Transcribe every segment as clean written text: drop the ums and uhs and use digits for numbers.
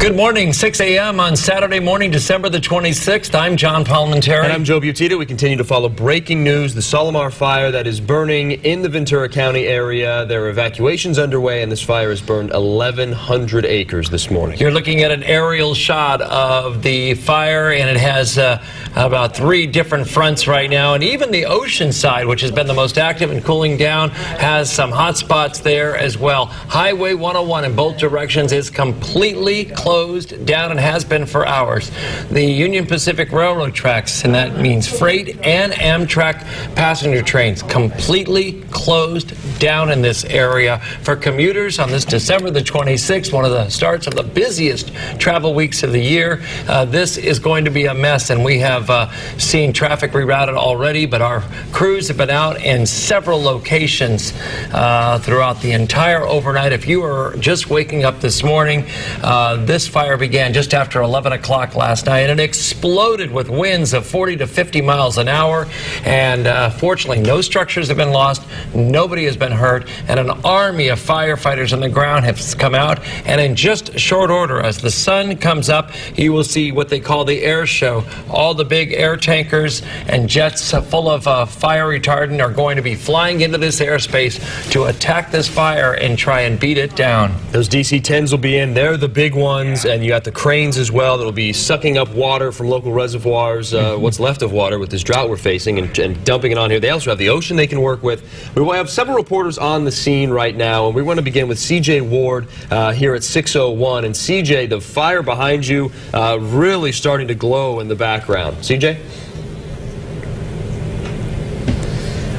Good morning, 6 a.m. on Saturday morning, December the 26th. I'm John Palmentary. And I'm Joe Butita. We continue to follow breaking news, the Solomar fire that is burning in the Ventura County area. There are evacuations underway, and this fire has burned 1,100 acres this morning. You're looking at an aerial shot of the fire, and it has about 3 different fronts right now. And even the ocean side, which has been the most active and cooling down, has some hot spots there as well. Highway 101 in both directions is completely closed down and has been for hours. The Union Pacific Railroad tracks, and that means freight and Amtrak passenger trains, completely closed down in this area for commuters on this December the 26th, one of the starts of the busiest travel weeks of the year. This is going to be a mess, and we have seen traffic rerouted already, but our crews have been out in several locations throughout the entire overnight. If you were just waking up this morning, this fire began just after 11 o'clock last night, and it exploded with winds of 40 to 50 miles an hour. And fortunately, no structures have been lost, nobody has been hurt, and an army of firefighters on the ground have come out. And in just short order, as the sun comes up, you will see what they call the air show. All the big air tankers and jets full of fire retardant are going to be flying into this airspace to attack this fire and try and beat it down. Those DC-10s will be in. They're the big ones. And you got the cranes as well that will be sucking up water from local reservoirs, what's left of water with this drought we're facing, and dumping it on here. They also have the ocean they can work with. We have several reporters on the scene right now, and we want to begin with CJ Ward here at 601. And CJ, the fire behind you really starting to glow in the background. CJ?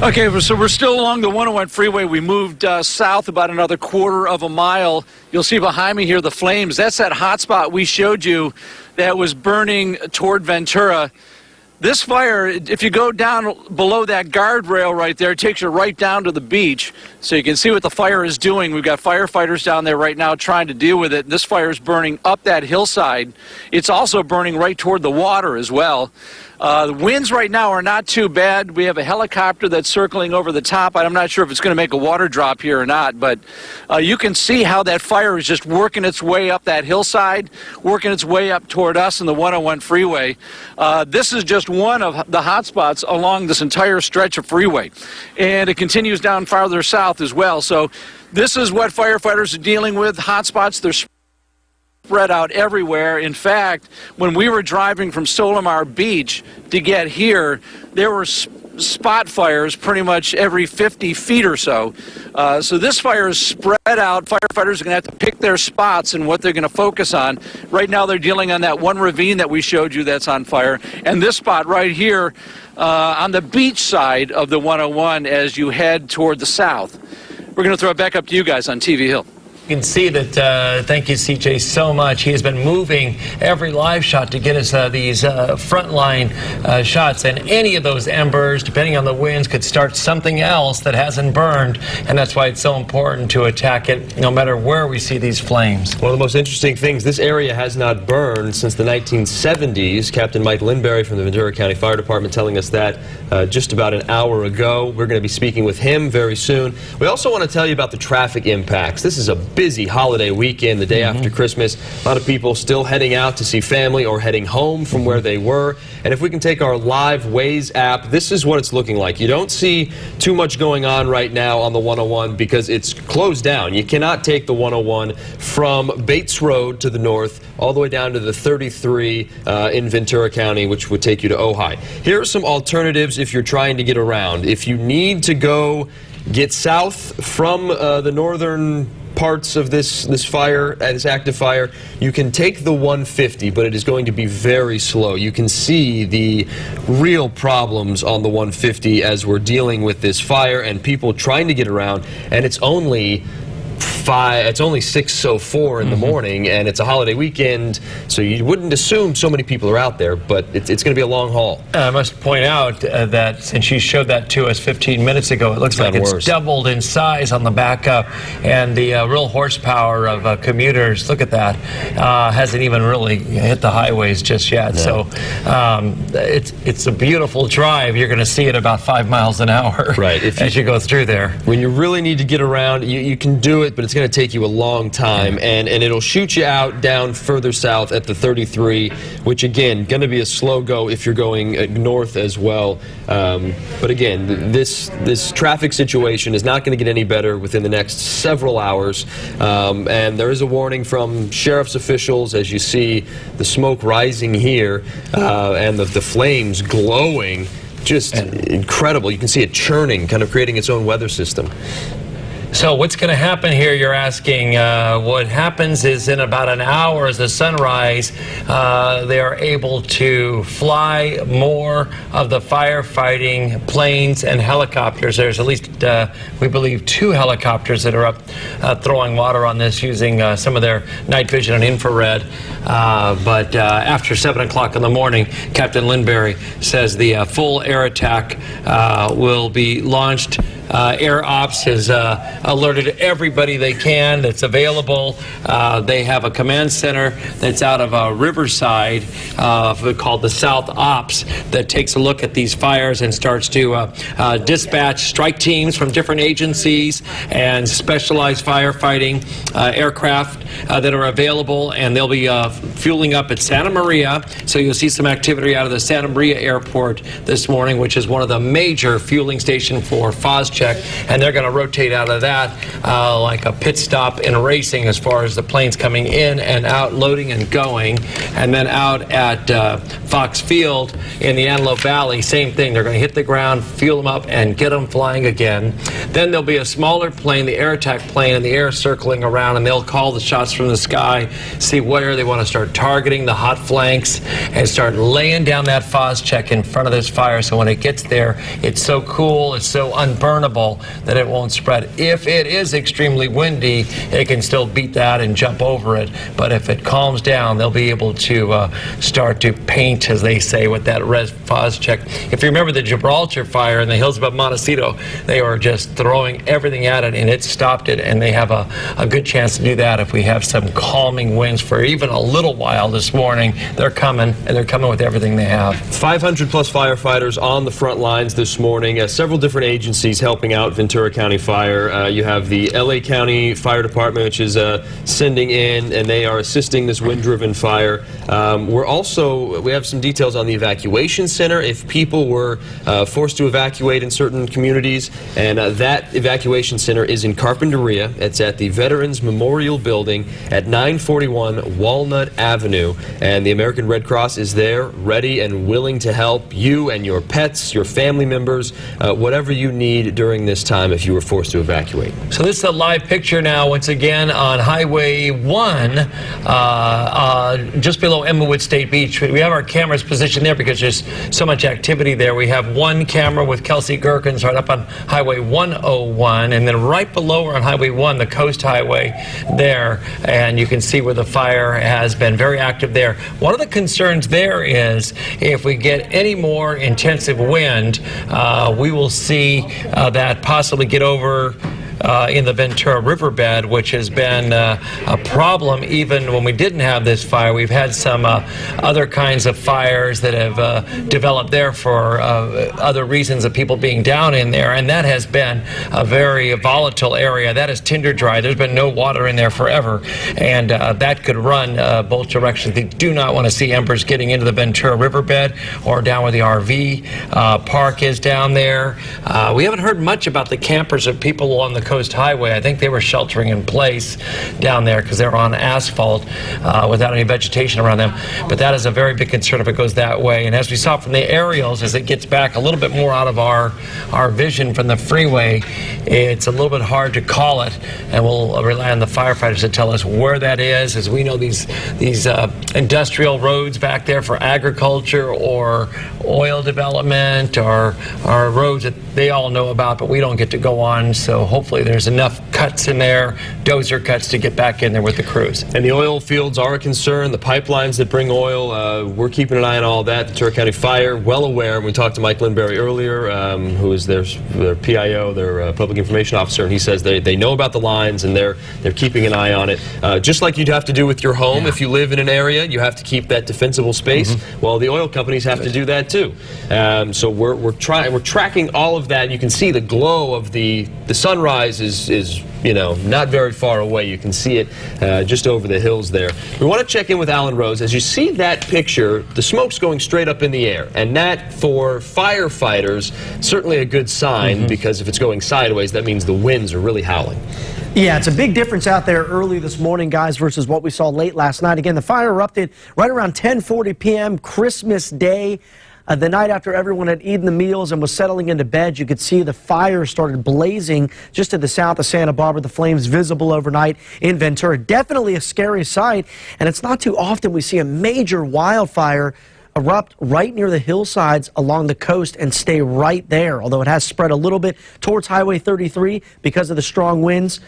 Okay, so we're still along the 101 freeway. We moved south about another quarter of a mile. You'll see behind me here the flames. That's that hot spot we showed you that was burning toward Ventura. This fire, if you go down below that guardrail right there, it takes you right down to the beach. So you can see what the fire is doing. We've got firefighters down there right now trying to deal with it. This fire is burning up that hillside. It's also burning right toward the water as well. The winds right now are not too bad. We have a helicopter that's circling over the top. I'm not sure if it's going to make a water drop here or not, but you can see how that fire is just working its way up that hillside, working its way up toward us in the 101 freeway. This is just one of the hot spots along this entire stretch of freeway, and it continues down farther south as well. So this is what firefighters are dealing with, hot spots. They're spread out everywhere. In fact, when we were driving from Solomar Beach to get here, there were spot fires pretty much every 50 feet or so. So this fire is spread out. Firefighters are going to have to pick their spots and what they're going to focus on. Right now they're dealing on that one ravine that we showed you that's on fire, and this spot right here on the beach side of the 101 as you head toward the south. We're going to throw it back up to you guys on TV Hill. You can see that, thank you, CJ, so much. He has been moving every live shot to get us these frontline shots. And any of those embers, depending on the winds, could start something else that hasn't burned. And that's why it's so important to attack it no matter where we see these flames. One of the most interesting things, this area has not burned since the 1970s. Captain Mike Lindberry from the Ventura County Fire Department telling us that just about an hour ago. We're going to be speaking with him very soon. We also want to tell you about the traffic impacts. This is a busy holiday weekend, the day after Christmas. A lot of people still heading out to see family or heading home from where they were. And if we can take our live Waze app, this is what it's looking like. You don't see too much going on right now on the 101 because it's closed down. You cannot take the 101 from Bates Road to the north all the way down to the 33 in Ventura County, which would take you to Ojai. Here are some alternatives if you're trying to get around. If you need to go get south from the northern parts of this fire, this active fire, you can take the 150, but it is going to be very slow. You can see the real problems on the 150 as we're dealing with this fire and people trying to get around, and it's only 6:04 in the morning, and it's a holiday weekend, so you wouldn't assume so many people are out there, but it's going to be a long haul. I must point out that since you showed that to us 15 minutes ago, it looks like it's doubled in size on the backup, and the real horsepower of commuters, look at that, hasn't even really hit the highways just yet. No. So it's a beautiful drive. You're going to see it about 5 miles an hour, right, as you go through there. When you really need to get around, you can do it, but it's it's going to take you a long time, and it'll shoot you out down further south at the 33, which again, going to be a slow go if you're going north as well. But again, this traffic situation is not going to get any better within the next several hours, and there is a warning from sheriff's officials as you see the smoke rising here and the flames glowing. Just incredible. You can see it churning, kind of creating its own weather system. So what's going to happen here, you're asking? What happens is in about an hour as the sunrise, they are able to fly more of the firefighting planes and helicopters. There's at least, we believe, 2 helicopters that are up throwing water on this using some of their night vision and infrared. But after 7 o'clock in the morning, Captain Linbury says the full air attack will be launched. Air Ops has alerted everybody they can that's available. They have a command center that's out of Riverside called the South Ops that takes a look at these fires and starts to dispatch strike teams from different agencies and specialized firefighting aircraft that are available, and they'll be fueling up at Santa Maria. So you'll see some activity out of the Santa Maria airport this morning, which is one of the major fueling stations for Phos-Check, and they're going to rotate out of that like a pit stop in racing as far as the planes coming in and out, loading and going. And then out at Fox Field in the Antelope Valley, same thing. They're going to hit the ground, fuel them up, and get them flying again. Then there'll be a smaller plane, the air attack plane, in the air circling around, and they'll call the shots from the sky, see where they want to start targeting the hot flanks, and start laying down that Phos-Check in front of this fire. So when it gets there, it's so cool, it's so unburnable that it won't spread. If it is extremely windy, it can still beat that and jump over it. But if it calms down, they'll be able to start to paint, as they say, with that red Phos-Check. If you remember the Gibraltar fire in the hills above Montecito, they were just throwing everything at it, and it stopped it. And they have a good chance to do that if we have some calming winds for even a little while this morning. They're coming, and they're coming with everything they have. 500 plus firefighters on the front lines this morning. Several different agencies helping out Ventura County Fire. You have the LA County Fire Department, which is sending in, and they are assisting this wind-driven fire. We have some details on the evacuation center if people were forced to evacuate in certain communities, and that evacuation center is in Carpinteria. It's at the Veterans Memorial Building at 941 Walnut Avenue, and the American Red Cross is there, ready and willing to help you and your pets, your family members, whatever you need during this time if you were forced to evacuate. So this is a live picture now, once again, on Highway 1, just below Emmawood State Beach. We have our cameras positioned there because there's so much activity there. We have one camera with Kelsey Gherkins right up on Highway 101, and then right below her on Highway 1, the Coast Highway there, and you can see where the fire has been very active there. One of the concerns there is if we get any more intensive wind, we will see that possibly get over in the Ventura riverbed, which has been a problem even when we didn't have this fire. We've had some other kinds of fires that have developed there for other reasons of people being down in there, and that has been a very volatile area. That is tinder dry. There's been no water in there forever, and that could run both directions. They do not want to see embers getting into the Ventura riverbed or down where the RV park is down there. We haven't heard much about the campers of people on the Coast Highway. I think they were sheltering in place down there because they're on asphalt without any vegetation around them. But that is a very big concern if it goes that way. And as we saw from the aerials, as it gets back a little bit more out of our vision from the freeway, it's a little bit hard to call it, and we'll rely on the firefighters to tell us where that is. As we know, these industrial roads back there for agriculture or oil development or roads that they all know about, but we don't get to go on. So hopefully there's enough cuts in there, dozer cuts, to get back in there with the crews. And the oil fields are a concern. The pipelines that bring oil, we're keeping an eye on all that. Ventura County Fire, well aware. We talked to Mike Linbury earlier, who is their PIO, their Public Information Officer, and he says they know about the lines and they're keeping an eye on it. Just like you'd have to do with your home. If you live in an area, you have to keep that defensible space. Well, the oil companies have to do that too. So we're tracking all of that. You can see the glow of the sunrise Sunrise is not very far away. You can see it just over the hills there. We want to check in with Alan Rose. As you see that picture, the smoke's going straight up in the air, and that, for firefighters, certainly a good sign, because if it's going sideways, that means the winds are really howling. Yeah, it's a big difference out there early this morning, guys, versus what we saw late last night. Again, the fire erupted right around 10:40 p.m. Christmas Day. The night after everyone had eaten the meals and was settling into bed, you could see the fire started blazing just to the south of Santa Barbara. The flames visible overnight in Ventura. Definitely a scary sight, and it's not too often we see a major wildfire erupt right near the hillsides along the coast and stay right there, although it has spread a little bit towards Highway 33 because of the strong winds.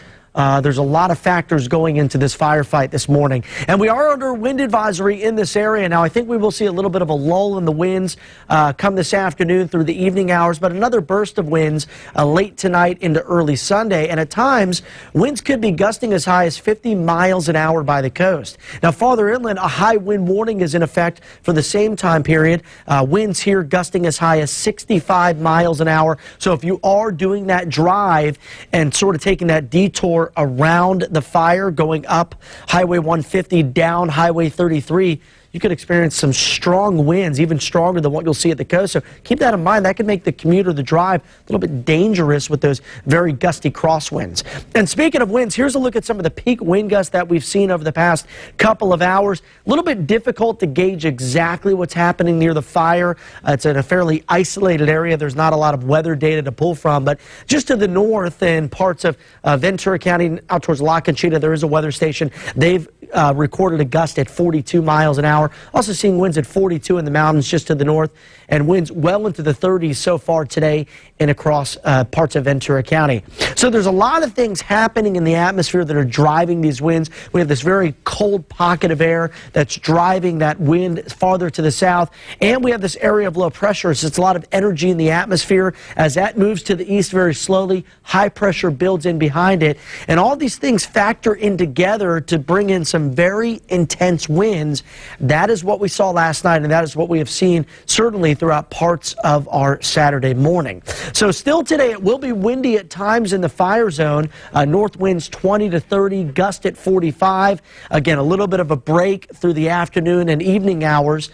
There's a lot of factors going into this firefight this morning. And we are under a wind advisory in this area. Now, I think we will see a little bit of a lull in the winds come this afternoon through the evening hours, but another burst of winds late tonight into early Sunday. And at times, winds could be gusting as high as 50 miles an hour by the coast. Now, farther inland, a high wind warning is in effect for the same time period. Winds here gusting as high as 65 miles an hour. So if you are doing that drive and sort of taking that detour around the fire, going up Highway 150, down Highway 33, you could experience some strong winds, even stronger than what you'll see at the coast. So keep that in mind. That could make the commute or the drive a little bit dangerous with those very gusty crosswinds. And speaking of winds, here's a look at some of the peak wind gusts that we've seen over the past couple of hours. A little bit difficult to gauge exactly what's happening near the fire. It's in a fairly isolated area. There's not a lot of weather data to pull from, but just to the north and parts of Ventura County out towards La Conchita, there is a weather station. They've recorded a gust at 42 miles an hour. Also seeing winds at 42 in the mountains just to the north, and winds well into the 30s so far today and across parts of Ventura County. So there's a lot of things happening in the atmosphere that are driving these winds. We have this very cold pocket of air that's driving that wind farther to the south, and we have this area of low pressure. So it's a lot of energy in the atmosphere. As that moves to the east very slowly, high pressure builds in behind it, and all these things factor in together to bring in some very intense winds. That is what we saw last night, and that is what we have seen certainly throughout parts of our Saturday morning. So still today, it will be windy at times in the fire zone. North winds 20 to 30, gust at 45. Again, a little bit of a break through the afternoon and evening hours.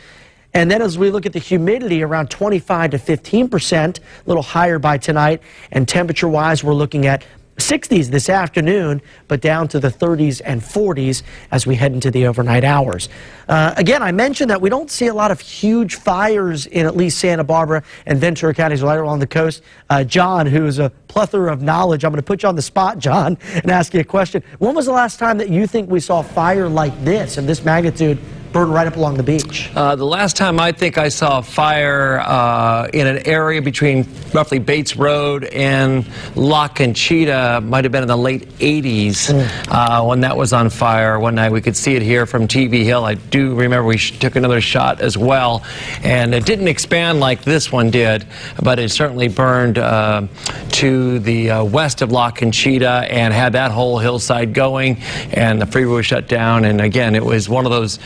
And then as we look at the humidity, around 25 to 15%, a little higher by tonight. And temperature-wise, we're looking at 60s this afternoon, but down to the 30s and 40s as we head into the overnight hours. Again, I mentioned that we don't see a lot of huge fires in at least Santa Barbara and Ventura counties right along the coast. John, who is a plethora of knowledge, I'm going to put you on the spot, John, and ask you a question. When was the last time that you think we saw fire like this, of this magnitude, burn right up along the beach? The last time I think I saw a fire in an area between roughly Bates Road and La Conchita might have been in the late 80s when that was on fire one night. We could see it here from TV Hill. I do remember we took another shot as well, and it didn't expand like this one did, but it certainly burned to the west of La Conchita and had that whole hillside going, and the freeway was shut down. And again, it was one of those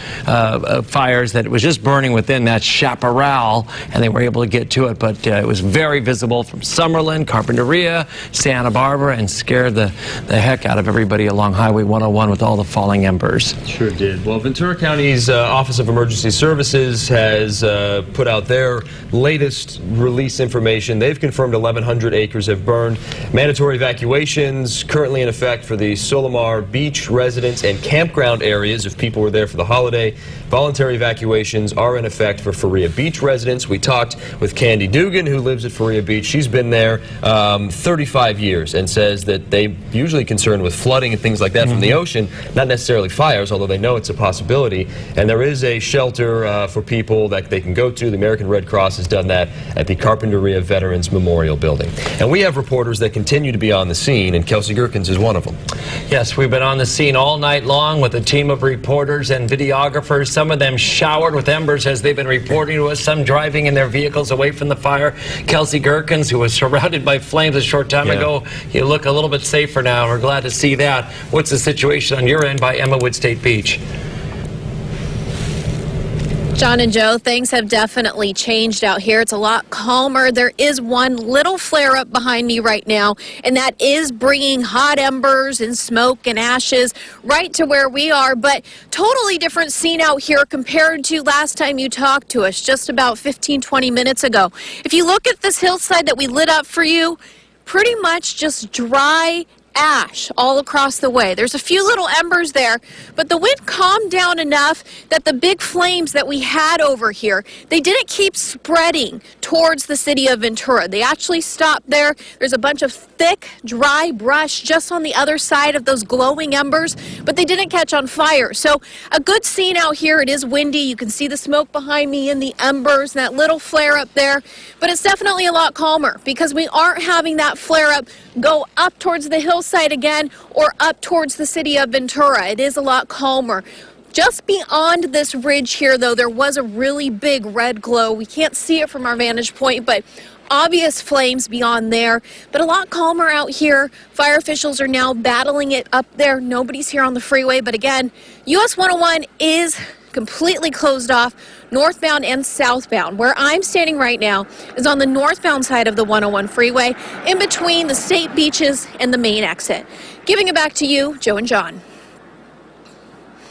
fires that it was just burning within that chaparral, and they were able to get to it, but it was very visible from Summerlin, Carpinteria, Santa Barbara, and scared the heck out of everybody along Highway 101 with all the falling embers. Sure did. Well, Ventura County's Office of Emergency Services has put out their latest release information. They've confirmed 1,100 acres have burned. Mandatory evacuations currently in effect for the Solimar Beach residence and campground areas if people were there for the holiday. Voluntary evacuations are in effect for Faria Beach residents. We talked with Candy Dugan, who lives at Faria Beach. She's been there 35 years and says that they usually concerned with flooding and things like that from the ocean, not necessarily fires, although they know it's a possibility. And there is a shelter for people that they can go to. The American Red Cross has done that at the Carpinteria Veterans Memorial Building. And we have reporters that continue to be on the scene, and Kelsey Gerkins is one of them. Yes, we've been on the scene all night long with a team of reporters and videographers. Some of them showered with embers as they've been reporting to us, some driving in their vehicles away from the fire. Kelsey Gerkins, who was surrounded by flames a short time ago, you look a little bit safer now. We're glad to see that. What's the situation on your end by Emmawood State Beach? John and Joe, things have definitely changed out here. It's a lot calmer. There is one little flare-up behind me right now, and that is bringing hot embers and smoke and ashes right to where we are. But totally different scene out here compared to last time you talked to us, just about 15-20 minutes ago. If you look at this hillside that we lit up for you, pretty much just dry ash all across the way. There's a few little embers there, but the wind calmed down enough that the big flames that we had over here, they didn't keep spreading towards the city of Ventura. They actually stopped there. There's a bunch of thick, dry brush just on the other side of those glowing embers, but they didn't catch on fire. So a good scene out here. It is windy. You can see the smoke behind me and the embers and that little flare up there, but it's definitely a lot calmer because we aren't having that flare up go up towards the hillside again or up towards the city of Ventura. It is a lot calmer. Just beyond this ridge here, though, there was a really big red glow. We can't see it from our vantage point, but obvious flames beyond there, but a lot calmer out here. Fire officials are now battling it up there. Nobody's here on the freeway, but again, US 101 is completely closed off northbound and southbound. Where I'm standing right now is on the northbound side of the 101 freeway in between the state beaches and the main exit. Giving it back to you, Joe and John.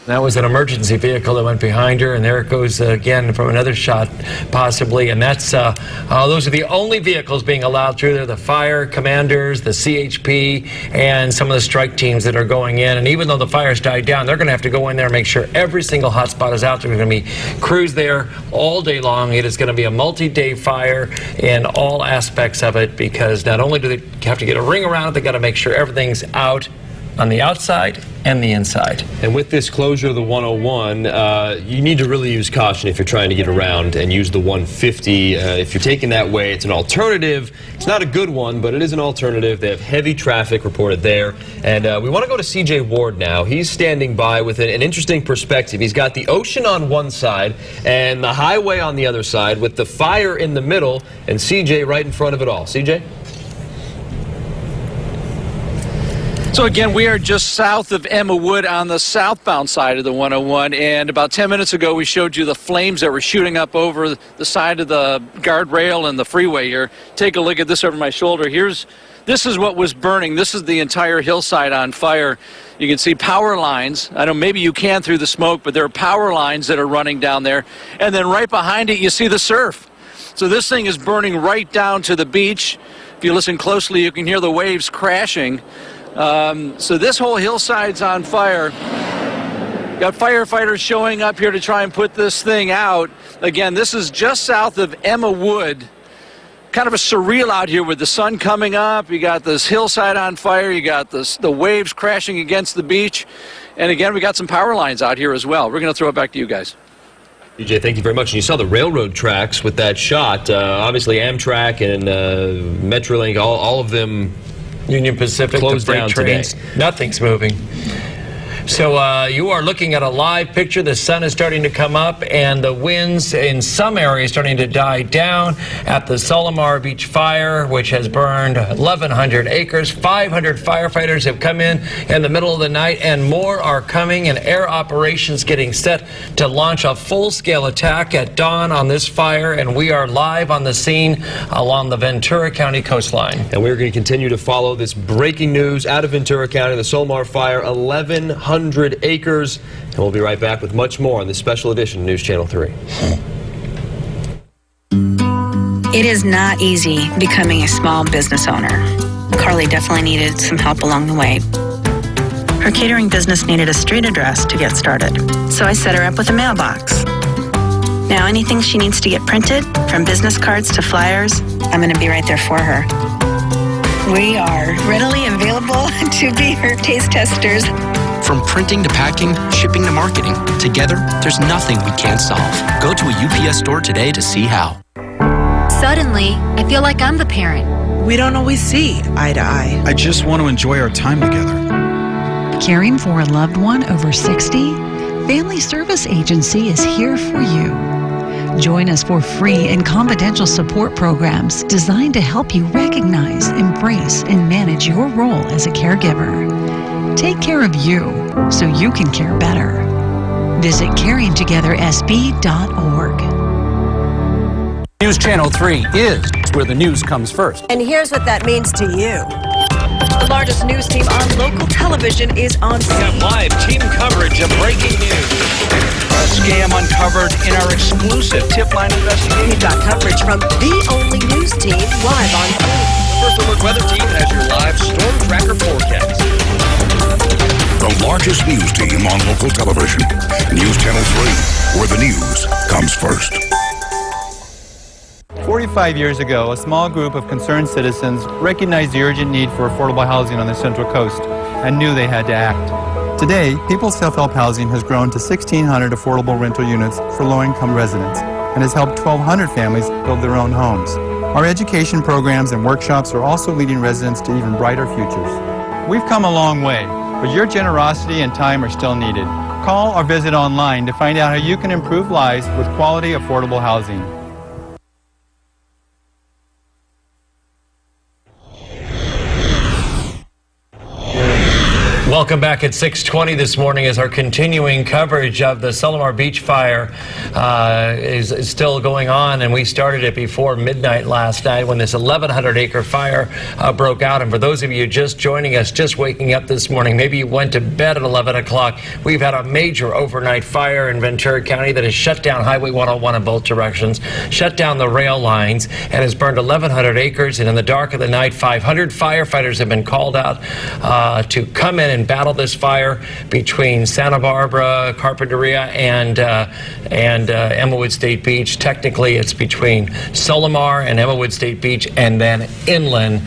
That was an emergency vehicle that went behind her, and there it goes again from another shot, possibly. And that's those are the only vehicles being allowed through there: the fire commanders, the CHP, and some of the strike teams that are going in. And even though the fire's died down, they're going to have to go in there and make sure every single hotspot is out. There's going to be crews there all day long. It is going to be a multi-day fire in all aspects of it, because not only do they have to get a ring around it, they got to make sure everything's out on the outside and the inside. And with this closure of the 101, you need to really use caution if you're trying to get around and use the 150. If you're taking that way, it's an alternative. It's not a good one, but it is an alternative. They have heavy traffic reported there. And we want to go to CJ Ward now. He's standing by with an interesting perspective. He's got the ocean on one side and the highway on the other side, with the fire in the middle and CJ right in front of it all. CJ? So again, we are just south of Emma Wood on the southbound side of the 101, and about 10 minutes ago we showed you the flames that were shooting up over the side of the guardrail and the freeway here. Take a look at this over my shoulder. This is what was burning. This is the entire hillside on fire. You can see power lines. I know maybe you can through the smoke, but there are power lines that are running down there. And then right behind it you see the surf. So this thing is burning right down to the beach. If you listen closely, you can hear the waves crashing. So this whole hillside's on fire. Got firefighters showing up here to try and put this thing out. Again, this is just south of Emma Wood. Kind of a surreal out here with the sun coming up. You got this hillside on fire. You got the waves crashing against the beach. And again, we got some power lines out here as well. We're going to throw it back to you guys. DJ, thank you very much. And you saw the railroad tracks with that shot. Obviously, Amtrak and Metrolink, all of them Union Pacific, closed the freight down trains, today. Nothing's moving. So you are looking at a live picture. The sun is starting to come up, and the winds in some areas starting to die down. At the Solomar Beach fire, which has burned 1,100 acres, 500 firefighters have come in the middle of the night, and more are coming, and air operations getting set to launch a full-scale attack at dawn on this fire, and we are live on the scene along the Ventura County coastline. And we're going to continue to follow this breaking news out of Ventura County, the Solomar fire, 1,100 acres, and we'll be right back with much more on this special edition of News Channel 3. It is not easy becoming a small business owner. Carly definitely needed some help along the way. Her catering business needed a street address to get started, so I set her up with a mailbox. Now anything she needs to get printed, from business cards to flyers, I'm going to be right there for her. We are readily available to be her taste testers. From printing to packing, shipping to marketing, together, there's nothing we can't solve. Go to a UPS store today to see how. Suddenly, I feel like I'm the parent. We don't always see eye to eye. I just want to enjoy our time together. Caring for a loved one over 60? Family Service Agency is here for you. Join us for free and confidential support programs designed to help you recognize, embrace, and manage your role as a caregiver. Take care of you so you can care better. Visit caringtogethersb.org. News Channel 3 is where the news comes first. And here's what that means to you. The largest news team on local television is on We have live team coverage of breaking news. A scam uncovered in our exclusive tip line investigation. We've got coverage from the only news team live on scene. First Alert Weather Team has your live storm tracker forecast. The largest news team on local television. News Channel 3, where the news comes first. 45 years ago, a small group of concerned citizens recognized the urgent need for affordable housing on the Central Coast and knew they had to act. Today, People's Self-Help Housing has grown to 1,600 affordable rental units for low-income residents and has helped 1,200 families build their own homes. Our education programs and workshops are also leading residents to even brighter futures. We've come a long way, but your generosity and time are still needed. Call or visit online to find out how you can improve lives with quality, affordable housing. Welcome back at 6:20 this morning as our continuing coverage of the Solomar Beach fire is still going on, and we started it before midnight last night when this 1,100-acre fire broke out. And for those of you just joining us, just waking up this morning, maybe you went to bed at 11 o'clock, we've had a major overnight fire in Ventura County that has shut down Highway 101 in both directions, shut down the rail lines, and has burned 1,100 acres. And in the dark of the night, 500 firefighters have been called out to come in and battle this fire between Santa Barbara, Carpinteria, and Emmawood State Beach. Technically, it's between Solomar and Emmawood State Beach, and then inland,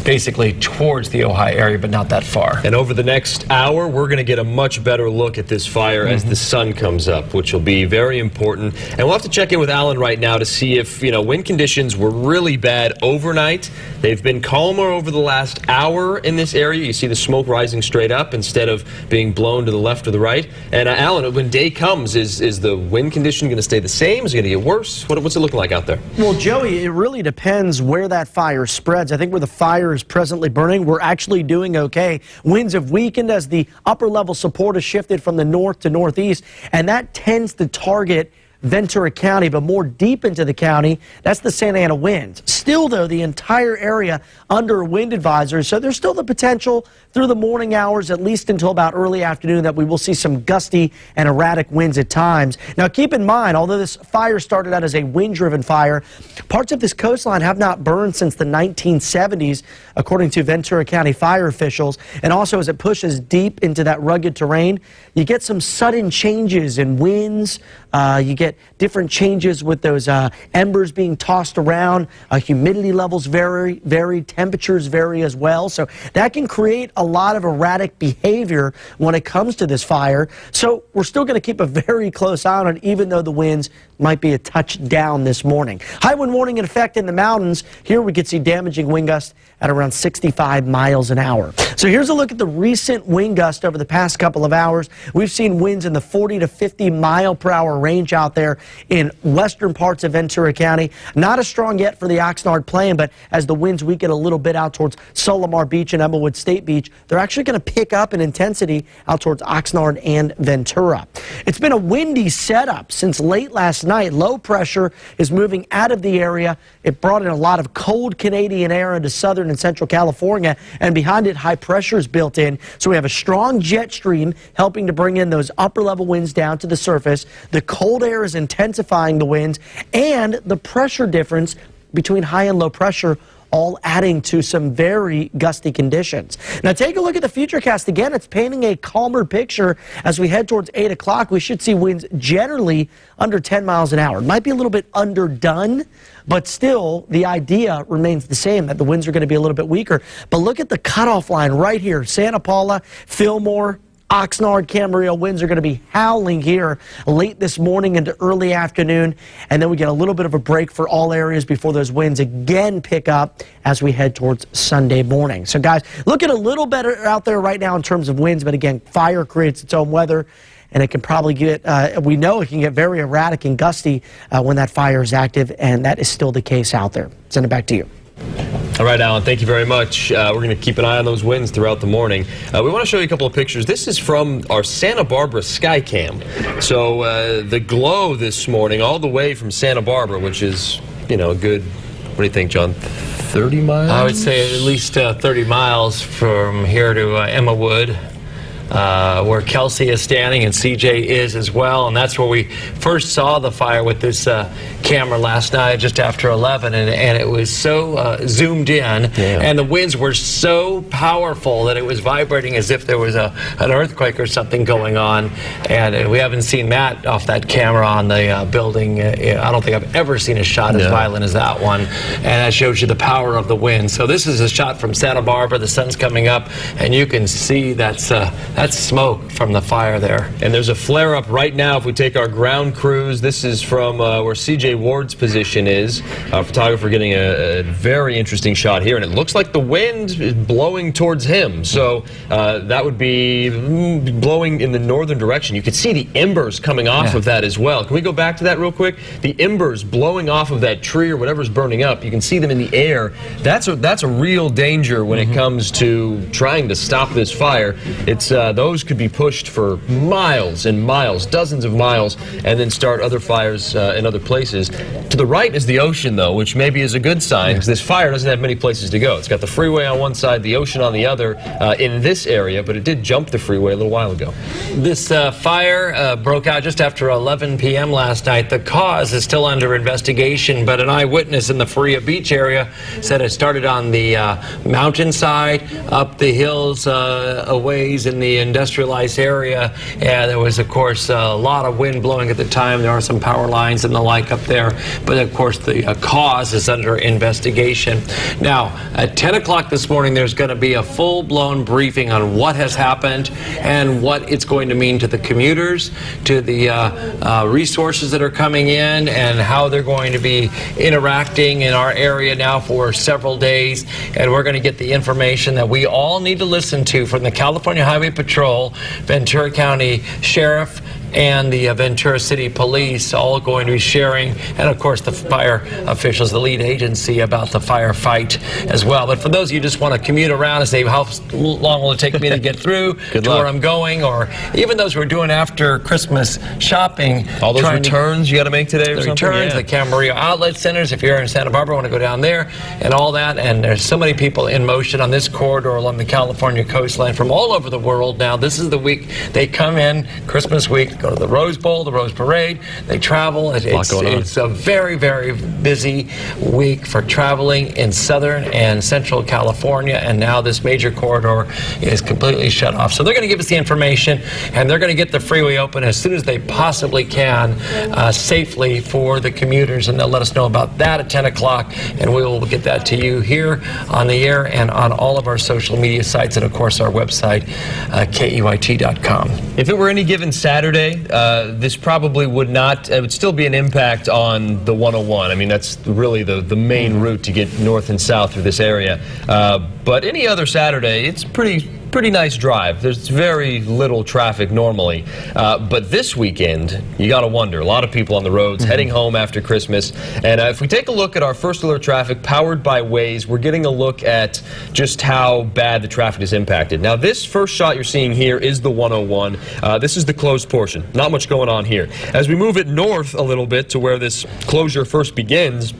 basically towards the Ojai area, but not that far. And over the next hour, we're going to get a much better look at this fire as the sun comes up, which will be very important. And we'll have to check in with Alan right now to see if, wind conditions were really bad overnight. They've been calmer over the last hour in this area. You see the smoke rising straight up instead of being blown to the left or the right. And Alan, when day comes, is the wind condition going to stay the same? Is it going to get worse? What's it looking like out there? Well, Joey, it really depends where that fire spreads. I think where the fire is presently burning, we're actually doing okay. Winds have weakened as the upper level support has shifted from the north to northeast, and that tends to target Ventura County, but more deep into the county, that's the Santa Ana winds. Still, though, the entire area under a wind advisory, so there's still the potential through the morning hours, at least until about early afternoon, that we will see some gusty and erratic winds at times. Now, keep in mind, although this fire started out as a wind-driven fire, parts of this coastline have not burned since the 1970s, according to Ventura County fire officials. And also, as it pushes deep into that rugged terrain, you get some sudden changes in winds. You get different changes with those embers being tossed around. Humidity levels vary, temperatures vary as well. So that can create a lot of erratic behavior when it comes to this fire. So we're still going to keep a very close eye on it, even though the winds might be a touch down this morning. High wind warning in effect in the mountains. Here we could see damaging wind gusts at around 65 miles an hour. So here's a look at the recent wind gust over the past couple of hours. We've seen winds in the 40 to 50 mile per hour range out there in western parts of Ventura County. Not as strong yet for the Oxnard Plain, but as the winds weaken a little bit out towards Solomar Beach and Emmawood State Beach, they're actually going to pick up in intensity out towards Oxnard and Ventura. It's been a windy setup since late last night. Low pressure is moving out of the area. It brought in a lot of cold Canadian air into southern and central California, and behind it, high pressure is built in. So we have a strong jet stream helping to bring in those upper level winds down to the surface. The cold air is intensifying the winds, and the pressure difference between high and low pressure all adding to some very gusty conditions. Now take a look at the futurecast again. It's painting a calmer picture as we head towards 8 o'clock. We should see winds generally under 10 miles an hour. It might be a little bit underdone, but still the idea remains the same, that the winds are going to be a little bit weaker. But look at the cutoff line right here. Santa Paula, Fillmore, Oxnard, Camarillo winds are going to be howling here late this morning into early afternoon, and then we get a little bit of a break for all areas before those winds again pick up as we head towards Sunday morning. So guys, looking a little better out there right now in terms of winds, but again, fire creates its own weather, and it can probably get, we know it can get very erratic and gusty when that fire is active, and that is still the case out there. Send it back to you. All right, Alan, thank you very much. We're going to keep an eye on those winds throughout the morning. We want to show you a couple of pictures. This is from our Santa Barbara Skycam. So the glow this morning all the way from Santa Barbara, which is, a good, what do you think, John, 30 miles? I would say at least 30 miles from here to Emmawood. Where Kelsey is standing and CJ is as well, and that's where we first saw the fire with this camera last night just after 11, and it was so zoomed in, and the winds were so powerful that it was vibrating as if there was an earthquake or something going on, and we haven't seen that off that camera on the building. I don't think I've ever seen a shot as violent as that one, and that shows you the power of the wind. So this is a shot from Santa Barbara. The sun's coming up, and you can see that's smoke from the fire there. And there's a flare-up right now. If we take our ground crews, this is from where CJ Ward's position is. Our photographer getting a very interesting shot here, and it looks like the wind is blowing towards him. So that would be blowing in the northern direction. You could see the embers coming off of that as well. Can we go back to that real quick? The embers blowing off of that tree or whatever's burning up, you can see them in the air. That's a real danger when it comes to trying to stop this fire. It's those could be pushed for miles and miles, dozens of miles, and then start other fires in other places. To the right is the ocean, though, which maybe is a good sign, because this fire doesn't have many places to go. It's got the freeway on one side, the ocean on the other in this area, but it did jump the freeway a little while ago. This fire broke out just after 11 p.m. last night. The cause is still under investigation, but an eyewitness in the Faria Beach area said it started on the mountainside, up the hills a ways in the industrialized area, and there was, of course, a lot of wind blowing at the time. There are some power lines and the like up there, but of course the cause is under investigation. Now, at 10 o'clock this morning, there's going to be a full-blown briefing on what has happened and what it's going to mean to the commuters, to the resources that are coming in, and how they're going to be interacting in our area now for several days. And we're going to get the information that we all need to listen to from the California Highway Patrol, Ventura County Sheriff, and the Ventura City Police, all going to be sharing, and of course the fire officials, the lead agency, about the firefight as well. But for those of you who just want to commute around and say, how long will it take me to get through to where I'm going, or even those who are doing after Christmas shopping. All those returns you got to make today or the something? Returns, the Camarillo outlet centers, if you're in Santa Barbara, want to go down there, and all that. And there's so many people in motion on this corridor along the California coastline from all over the world now. This is the week they come in, Christmas week, go to the Rose Bowl, the Rose Parade. They travel. It's a very, very busy week for traveling in Southern and Central California, and now this major corridor is completely shut off. So they're going to give us the information, and they're going to get the freeway open as soon as they possibly can, safely for the commuters, and they'll let us know about that at 10 o'clock, and we will get that to you here on the air and on all of our social media sites, and of course our website, KEYT.com. If it were any given Saturday, this probably would not, it would still be an impact on the 101. I mean, that's really the main route to get north and south through this area. But any other Saturday, it's pretty nice drive. There's very little traffic normally. But this weekend, you got to wonder. A lot of people on the roads heading home after Christmas. And if we take a look at our first alert traffic powered by Waze, we're getting a look at just how bad the traffic is impacted. Now, this first shot you're seeing here is the 101. This is the closed portion. Not much going on here. As we move it north a little bit to where this closure first begins,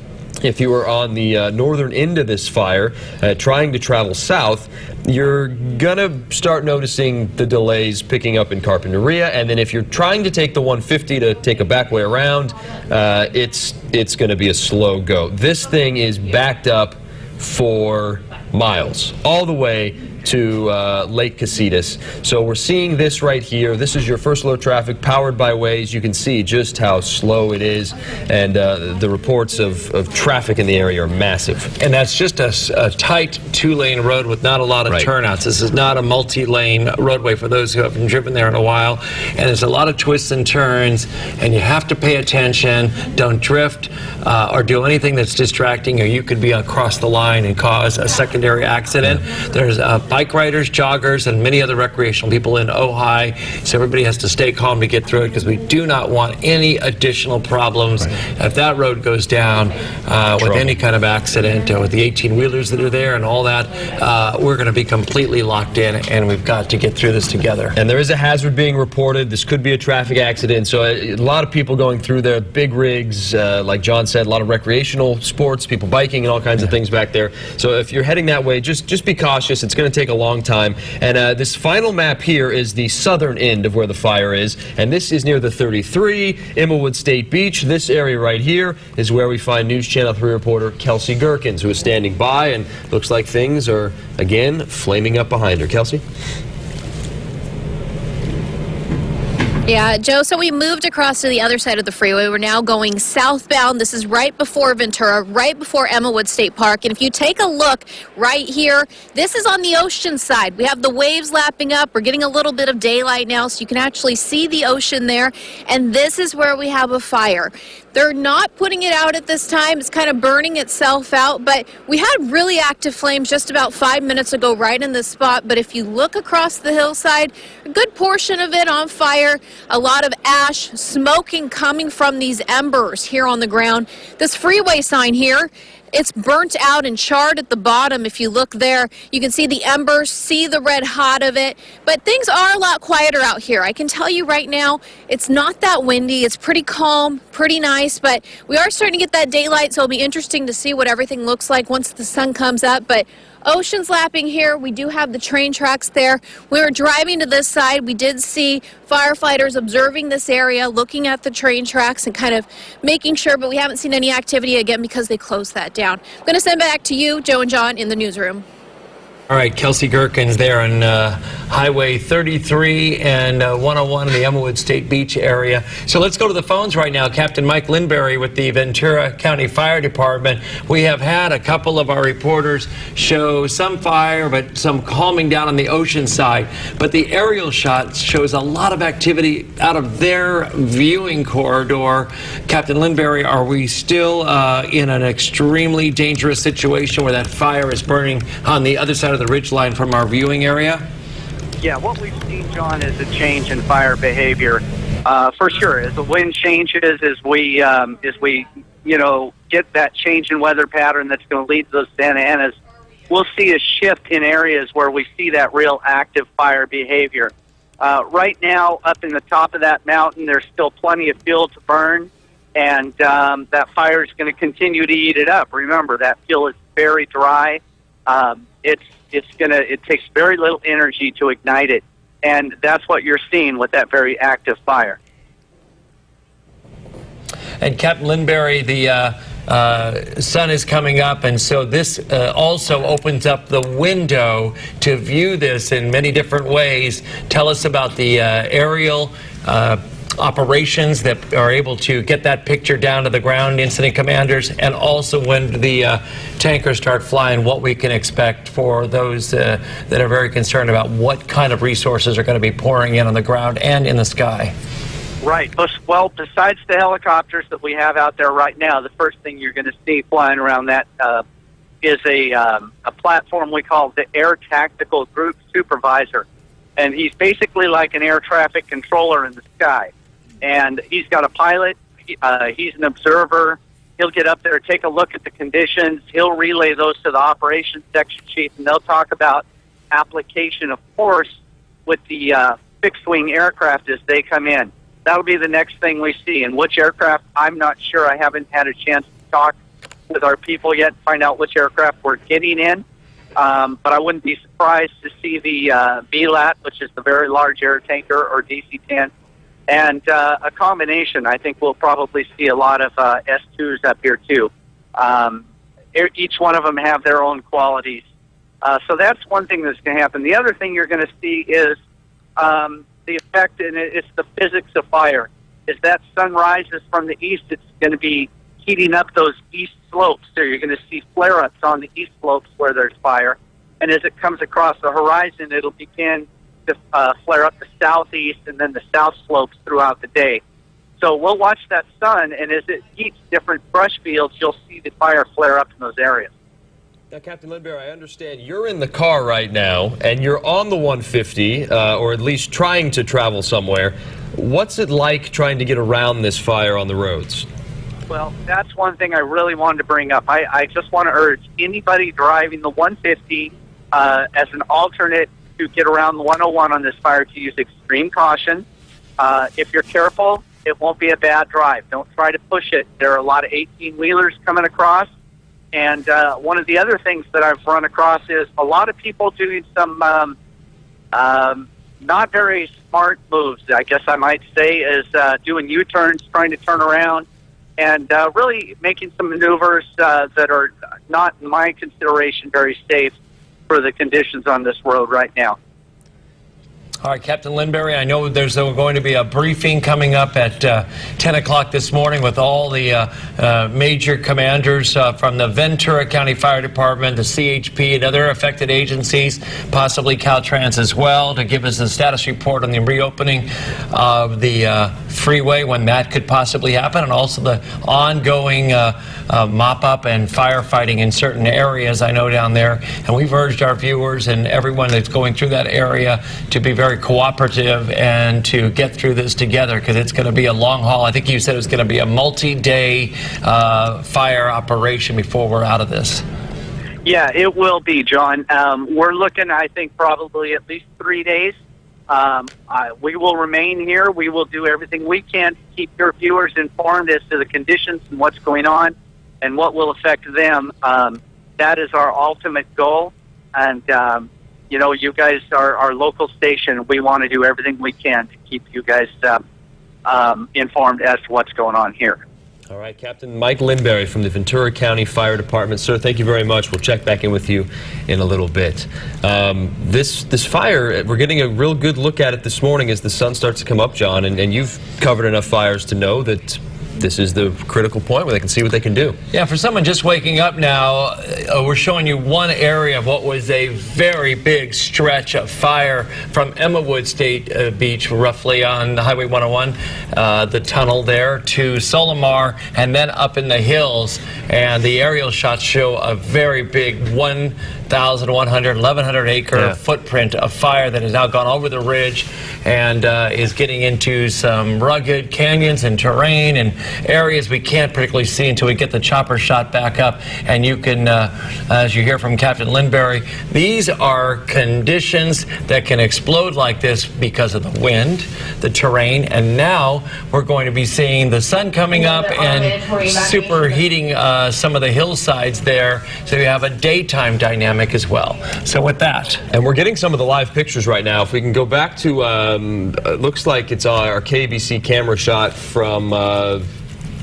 if you were on the northern end of this fire, trying to travel south, you're going to start noticing the delays picking up in Carpinteria. And then if you're trying to take the 150 to take a back way around, it's going to be a slow go. This thing is backed up for miles, all the way to Lake Casitas. So we're seeing this right here. This is your first alert traffic powered by Waze. You can see just how slow it is, and the reports of traffic in the area are massive. And that's just a tight two-lane road with not a lot of turnouts. This is not a multi-lane roadway for those who haven't driven there in a while. And there's a lot of twists and turns, and you have to pay attention. Don't drift or do anything that's distracting, or you could be across the line and cause a secondary accident. There's bike riders, joggers, and many other recreational people in Ojai. So everybody has to stay calm to get through it because we do not want any additional problems if that road goes down with any kind of accident with the 18-wheelers that are there and all that. We're going to be completely locked in, and we've got to get through this together. And there is a hazard being reported. This could be a traffic accident. So a lot of people going through there, big rigs, like John said, a lot of recreational sports, people biking and all kinds of things back there. So if you're heading that way, just be cautious. It's going to take a long time. And this final map here is the southern end of where the fire is. And this is near the 33, Immelwood State Beach. This area right here is where we find News Channel 3 reporter Kelsey Gerkins, who is standing by, and looks like things are, again, flaming up behind her. Kelsey? Yeah, Joe, so we moved across to the other side of the freeway. We're now going southbound. This is right before Ventura, right before Emmawood State Park. And if you take a look right here, this is on the ocean side. We have the waves lapping up. We're getting a little bit of daylight now, so you can actually see the ocean there. And this is where we have a fire. They're not putting it out at this time. It's kind of burning itself out, but we had really active flames just about 5 minutes ago right in this spot. But if you look across the hillside, a good portion of it on fire, a lot of ash, smoking coming from these embers here on the ground. This freeway sign here, it's burnt out and charred at the bottom. If you look there, you can see the embers, see the red hot of it. But things are a lot quieter out here. I can tell you right now, it's not that windy. It's pretty calm, pretty nice, but we are starting to get that daylight, so it'll be interesting to see what everything looks like once the sun comes up. But ocean's lapping here. We do have the train tracks there. We were driving to this side. We did see firefighters observing this area, looking at the train tracks and kind of making sure, but we haven't seen any activity again because they closed that down. I'm going to send back to you, Joe and John, in the newsroom. All right, Kelsey Gerkins there on Highway 33 and 101 in the Emmawood State Beach area. So let's go to the phones right now. Captain Mike Lindberry with the Ventura County Fire Department. We have had a couple of our reporters show some fire, but some calming down on the ocean side. But the aerial shot shows a lot of activity out of their viewing corridor. Captain Lindberry, are we still in an extremely dangerous situation where that fire is burning on the other side of the ridgeline from our viewing area? Yeah, what we've seen, John, is a change in fire behavior. For sure, as the wind changes, as we get that change in weather pattern that's going to lead to those Santa Anas, we'll see a shift in areas where we see that real active fire behavior. Right now, up in the top of that mountain, there's still plenty of fuel to burn, and that fire is going to continue to eat it up. Remember, that fuel is very dry. It takes very little energy to ignite it, and that's what you're seeing with that very active fire. And Captain Lindberry, the sun is coming up, and so this also opens up the window to view this in many different ways. Tell us about the aerial operations that are able to get that picture down to the ground, incident commanders, and also when the tankers start flying, what we can expect for those that are very concerned about what kind of resources are going to be pouring in on the ground and in the sky. Right. Well, besides the helicopters that we have out there right now, the first thing you're going to see flying around that is a platform we call the Air Tactical Group Supervisor. And he's basically like an air traffic controller in the sky. And he's got a pilot. He's an observer. He'll get up there, take a look at the conditions. He'll relay those to the operations section chief, and they'll talk about application of force with the fixed-wing aircraft as they come in. That'll be the next thing we see. And which aircraft, I'm not sure. I haven't had a chance to talk with our people yet, find out which aircraft we're getting in. But I wouldn't be surprised to see the VLAT, which is the very large air tanker, or DC-10, and a combination. I think we'll probably see a lot of S2s up here, too. Each one of them have their own qualities. So that's one thing that's going to happen. The other thing you're going to see is the effect, and it's the physics of fire. As that sun rises from the east, it's going to be heating up those east slopes. So you're going to see flare-ups on the east slopes where there's fire. And as it comes across the horizon, it'll begin to flare up the southeast and then the south slopes throughout the day. So we'll watch that sun, and as it heats different brush fields, you'll see the fire flare up in those areas. Now, Captain Lindberry, I understand you're in the car right now, and you're on the 150, or at least trying to travel somewhere. What's it like trying to get around this fire on the roads? Well, that's one thing I really wanted to bring up. I just want to urge anybody driving the 150 as an alternate to get around the 101 on this fire to use extreme caution. If you're careful, it won't be a bad drive. Don't try to push it. There are a lot of 18-wheelers coming across. And one of the other things that I've run across is a lot of people doing some not very smart moves, I guess I might say, is doing U-turns, trying to turn around, and really making some maneuvers that are not, in my consideration, very safe for the conditions on this road right now. All right, Captain Lindberry, I know there's going to be a briefing coming up at 10 o'clock this morning with all the major commanders from the Ventura County Fire Department, the CHP, and other affected agencies, possibly Caltrans as well, to give us a status report on the reopening of the freeway when that could possibly happen, and also the ongoing mop-up and firefighting in certain areas, I know, down there. And we've urged our viewers and everyone that's going through that area to be very cooperative and to get through this together, because it's going to be a long haul. I think you said it was going to be a multi-day fire operation before we're out of this. Yeah, it will be, John. We're looking, I think, probably at least 3 days. We will remain here. We will do everything we can to keep your viewers informed as to the conditions and what's going on and what will affect them. That is our ultimate goal. And, you know, you guys are our local station. We want to do everything we can to keep you guys informed as to what's going on here. All right, Captain Mike Lindberry from the Ventura County Fire Department. Sir, thank you very much. We'll check back in with you in a little bit. This fire, we're getting a real good look at it this morning as the sun starts to come up, John, and you've covered enough fires to know that this is the critical point where they can see what they can do. Yeah, for someone just waking up now, we're showing you one area of what was a very big stretch of fire from Emmawood State Beach, roughly on Highway 101, the tunnel there, to Solomar, and then up in the hills. And the aerial shots show a very big 1,100 acre footprint of fire that has now gone over the ridge and is getting into some rugged canyons and terrain and areas we can't particularly see until we get the chopper shot back up. And you can, as you hear from Captain Lindberry, these are conditions that can explode like this because of the wind, the terrain, and now we're going to be seeing the sun coming up and superheating some of the hillsides there, so you have a daytime dynamic as well. So with that, and we're getting some of the live pictures right now. If we can go back to, looks like it's our KBC camera shot from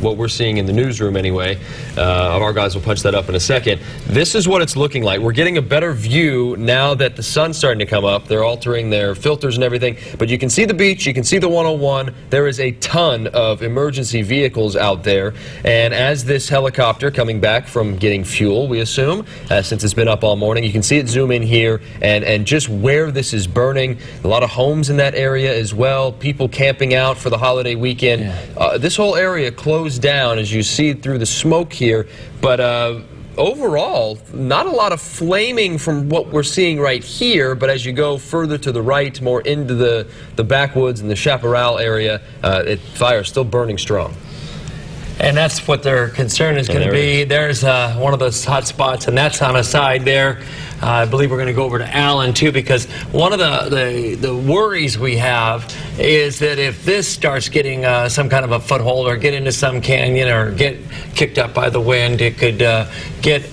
what we're seeing in the newsroom anyway. Our guys will punch that up in a second. This is what it's looking like. We're getting a better view now that the sun's starting to come up. They're altering their filters and everything, but you can see the beach, you can see the 101. There is a ton of emergency vehicles out there, and as this helicopter coming back from getting fuel, we assume, since it's been up all morning, you can see it zoom in here and just where this is burning. A lot of homes in that area as well, people camping out for the holiday weekend. Yeah. This whole area closed down, as you see through the smoke here, but overall, not a lot of flaming from what we're seeing right here, but as you go further to the right, more into the backwoods and the chaparral area, fire is still burning strong. And that's what their concern is going to be. There's one of those hot spots, and that's on a side there. I believe we're going to go over to Allen, too, because one of the worries we have is that if this starts getting some kind of a foothold or get into some canyon or get kicked up by the wind, it could get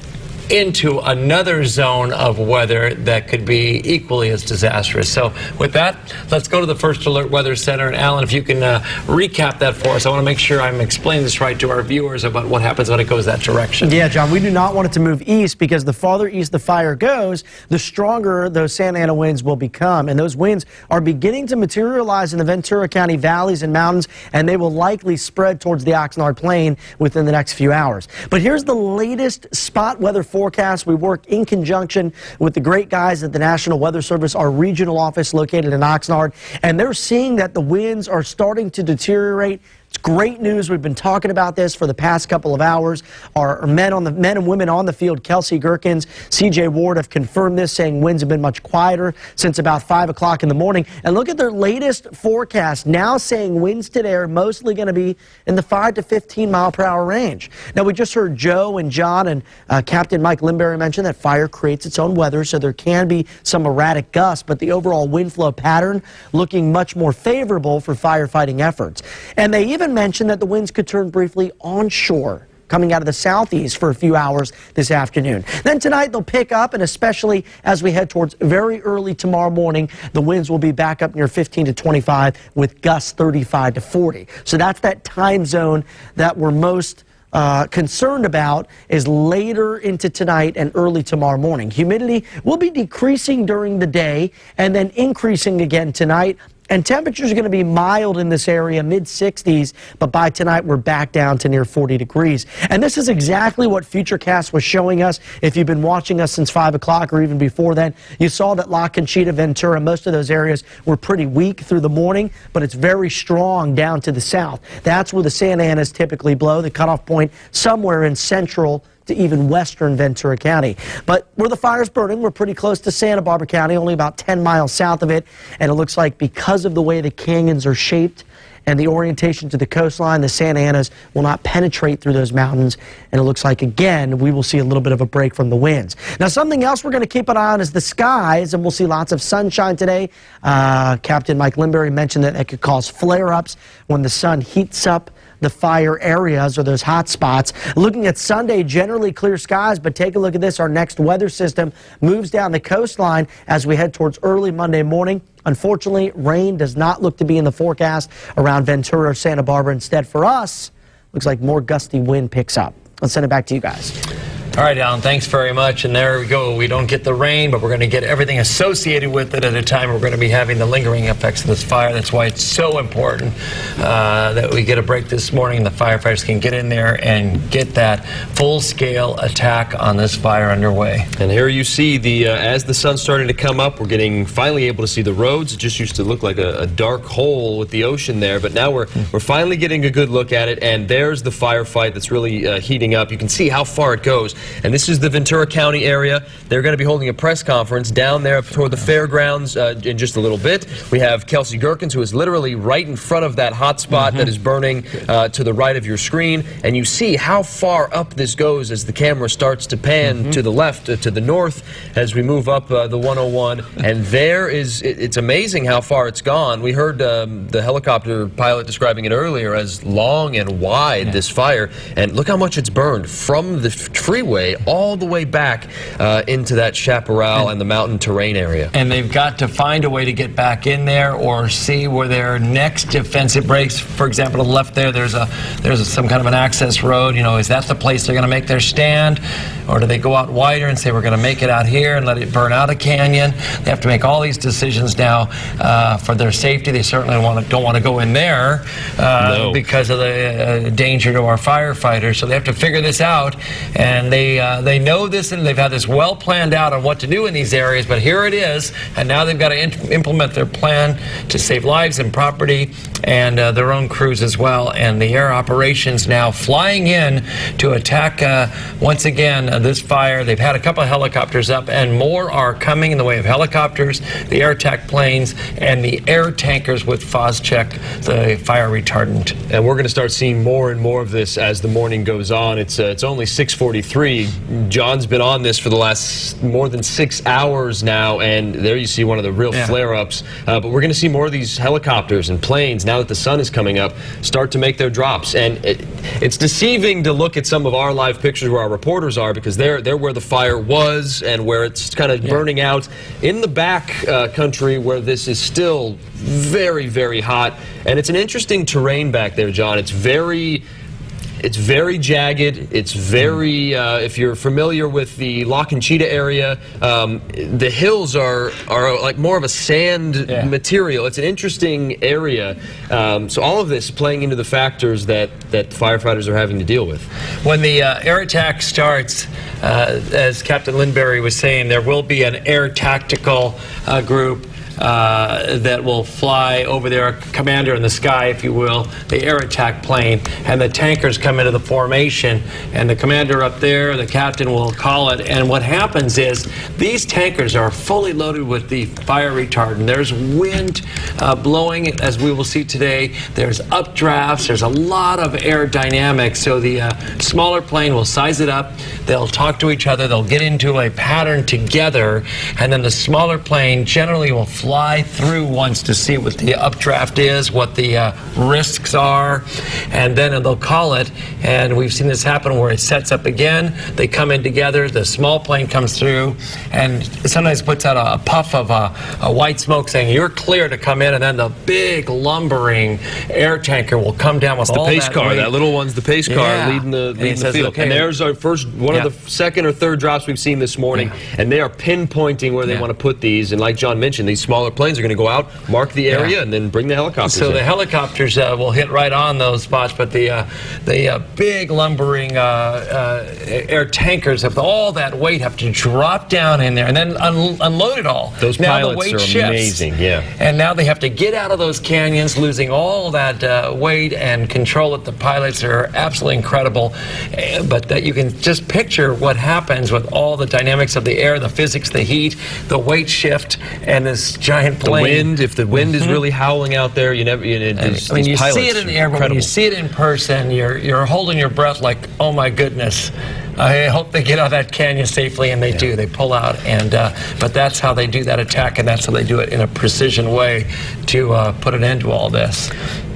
into another zone of weather that could be equally as disastrous. So with that, let's go to the First Alert Weather Center. And Alan, if you can recap that for us. I want to make sure I'm explaining this right to our viewers about what happens when it goes that direction. Yeah, John, we do not want it to move east, because the farther east the fire goes, the stronger those Santa Ana winds will become. And those winds are beginning to materialize in the Ventura County valleys and mountains, and they will likely spread towards the Oxnard Plain within the next few hours. But here's the latest spot weather forecast. We work in conjunction with the great guys at the National Weather Service, our regional office located in Oxnard, and they're seeing that the winds are starting to deteriorate It's great news. We've been talking about this for the past couple of hours. Our men and women on the field, Kelsey Gherkins, CJ Ward, have confirmed this, saying winds have been much quieter since about 5 o'clock in the morning. And look at their latest forecast, now saying winds today are mostly going to be in the 5 to 15 mile per hour range. Now, we just heard Joe and John and Captain Mike Linbury mention that fire creates its own weather, so there can be some erratic gusts, but the overall wind flow pattern looking much more favorable for firefighting efforts. And they even mentioned that the winds could turn briefly onshore, coming out of the southeast for a few hours this afternoon. Then tonight they'll pick up, and especially as we head towards very early tomorrow morning, the winds will be back up near 15 to 25 with gusts 35 to 40. So that's that time zone that we're most concerned about, is later into tonight and early tomorrow morning. Humidity will be decreasing during the day and then increasing again tonight. And temperatures are going to be mild in this area, mid-60s, but by tonight we're back down to near 40 degrees. And this is exactly what Futurecast was showing us. If you've been watching us since 5 o'clock or even before then, you saw that La Conchita, Ventura, most of those areas were pretty weak through the morning, but it's very strong down to the south. That's where the Santa Anas typically blow, the cutoff point somewhere in central to even western Ventura County. But where the fire's burning, we're pretty close to Santa Barbara County, only about 10 miles south of it. And it looks like because of the way the canyons are shaped and the orientation to the coastline, the Santa Anas will not penetrate through those mountains. And it looks like, again, we will see a little bit of a break from the winds. Now, something else we're going to keep an eye on is the skies, and we'll see lots of sunshine today. Captain Mike Linbury mentioned that it could cause flare-ups when the sun heats up the fire areas or those hot spots. Looking at Sunday, generally clear skies, but take a look at this. Our next weather system moves down the coastline as we head towards early Monday morning. Unfortunately, rain does not look to be in the forecast around Ventura or Santa Barbara. Instead, for us, looks like more gusty wind picks up. Let's send it back to you guys. All right, Alan, thanks very much. And there we go. We don't get the rain, but we're going to get everything associated with it at a time we're going to be having the lingering effects of this fire. That's why it's so important that we get a break this morning. The firefighters can get in there and get that full-scale attack on this fire underway. And here you see, as the sun's starting to come up, we're getting finally able to see the roads. It just used to look like a dark hole with the ocean there, but now we're finally getting a good look at it, and there's the firefight that's really heating up. You can see how far it goes. And this is the Ventura County area. They're going to be holding a press conference down there toward the fairgrounds in just a little bit. We have Kelsey Gherkins, who is literally right in front of that hot spot that is burning to the right of your screen. And you see how far up this goes as the camera starts to pan to the left, to the north, as we move up the 101. And there is, it's amazing how far it's gone. We heard the helicopter pilot describing it earlier as long and wide, this fire. And look how much it's burned from the freeway all the way back into that chaparral and the mountain terrain area. And they've got to find a way to get back in there or see where their next defensive breaks. For example, to the left there's some kind of an access road. You know, is that the place they're going to make their stand? Or do they go out wider and say we're going to make it out here and let it burn out a canyon? They have to make all these decisions now for their safety. They certainly don't want to go in there because of the danger to our firefighters. So they have to figure this out, and they know this, and they've had this well planned out on what to do in these areas, but here it is, and now they've got to implement their plan to save lives and property and their own crews as well. And the air operations now flying in to attack once again this fire. They've had a couple of helicopters up, and more are coming in the way of helicopters, the air attack planes, and the air tankers with Phos-Chek, the fire retardant. And we're going to start seeing more and more of this as the morning goes on. It's only 6:43. John's been on this for the last more than 6 hours now, and there you see one of the real flare-ups. But we're going to see more of these helicopters and planes, now that the sun is coming up, start to make their drops. And it's deceiving to look at some of our live pictures where our reporters are, because they're where the fire was and where it's kind of burning out. In the back country where this is still very, very hot. And it's an interesting terrain back there, John. It's very jagged. It's very, if you're familiar with the La Conchita area, the hills are like more of a sand material. It's an interesting area. So all of this playing into the factors that firefighters are having to deal with. When the air attack starts, as Captain Linbury was saying, there will be an air tactical group that will fly over their commander in the sky, if you will, the air attack plane, and the tankers come into the formation, and the commander up there, the captain, will call it. And what happens is these tankers are fully loaded with the fire retardant. There's wind blowing, as we will see today. There's updrafts. There's a lot of air dynamics. So the smaller plane will size it up. They'll talk to each other. They'll get into a pattern together, and then the smaller plane generally will fly through once to see what the updraft is, what the risks are, and then they'll call it. And we've seen this happen where it sets up again. They come in together. The small plane comes through, and sometimes puts out a puff of a white smoke saying you're clear to come in, and then the big lumbering air tanker will come down with all that the pace car. weight. That little one's the pace car leading the field. Okay. And there's our first, one of the second or third drops we've seen this morning, and they are pinpointing where they want to put these. And like John mentioned, these smaller planes are going to go out, mark the area, and then bring the helicopters So in. the helicopters will hit right on those spots, but the big lumbering air tankers of all that weight have to drop down in there and then unload it all. Those now pilots the weight are shifts, amazing, yeah. And now they have to get out of those canyons, losing all that weight and control it. The pilots are absolutely incredible, but that you can just picture what happens with all the dynamics of the air, the physics, the heat, the weight shift, and this giant plane. The wind, if the wind is really howling out there, you never. You see it in the air, but when you see it in person, you're holding your breath like, oh my goodness. I hope they get out of that canyon safely, and they do. They pull out, and but that's how they do that attack, and that's how they do it in a precision way to put an end to all this.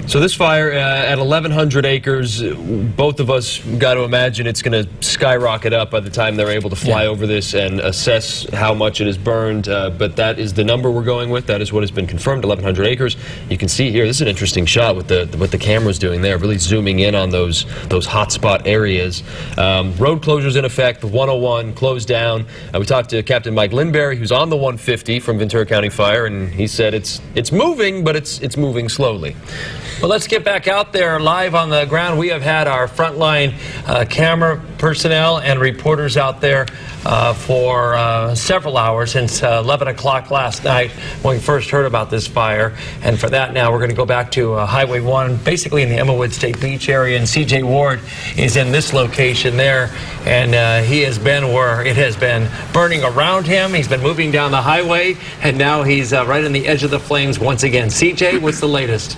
So this fire at 1,100 acres, both of us got to imagine it's going to skyrocket up by the time they're able to fly over this and assess how much it has burned. But that is the number we're going with. That is what has been confirmed, 1,100 acres. You can see here, this is an interesting shot with what the camera's doing there, really zooming in on those hotspot areas. Road closures in effect. The 101 closed down. We talked to Captain Mike Linberry, who's on the 150 from Ventura County Fire, and he said it's moving, but it's moving slowly. Well, let's get back out there live on the ground. We have had our frontline camera personnel and reporters out there for several hours since 11 o'clock last night when we first heard about this fire. And for that now, we're going to go back to Highway 1, basically in the Emmawood State Beach area. And C.J. Ward is in this location there. And he has been where it has been burning around him. He's been moving down the highway. And now he's right on the edge of the flames once again. C.J., what's the latest?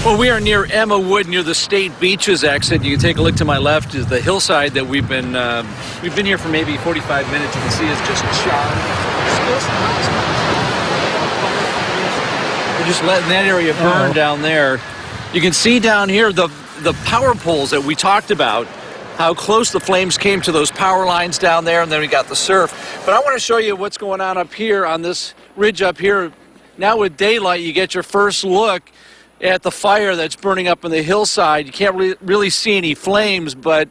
Well, we are near Emmawood, near the State Beaches exit. You can take a look to my left is the hillside that we've been here for maybe 45 minutes. You can see it's just charred. We're just letting that area burn down there. You can see down here the power poles that we talked about, how close the flames came to those power lines down there, and then we got the surf. But I want to show you what's going on up here on this ridge up here. Now with daylight, you get your first look at the fire that's burning up on the hillside. You can't really see any flames, but